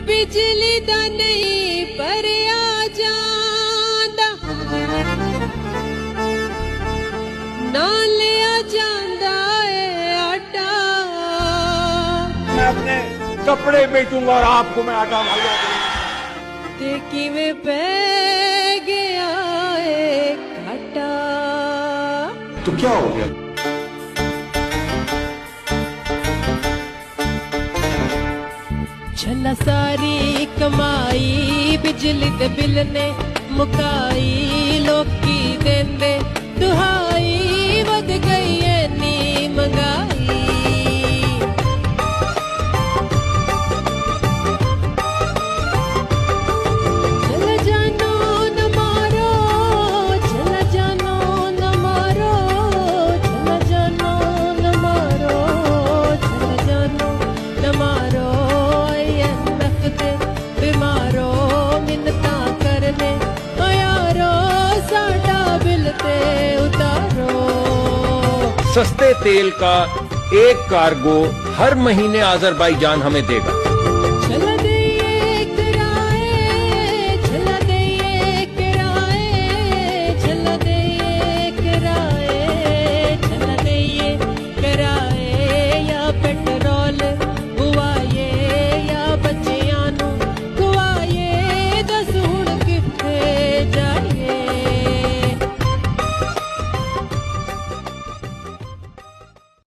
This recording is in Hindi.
बिजली दा नहीं पर आ जांदा ना लिया जांदा है आटा। मैं अपने कपड़े बेचूंगा और आपको मैं आटा भागा ते किवें पै गया है घाटा। तो क्या हो गया? चला सारी कमाई बिजली दे बिल ने मुकाई। लोकी देंदे दुहाई वध गई है नी मंगाई। चला जानो न मारो, चला जानो न मारो, चला जानो न मारो, चला जानो न मारो। बीमारो मिन्नता करने यारो साडा बिल ते उतारो। सस्ते तेल का एक कार्गो हर महीने अजरबैजान हमें देगा।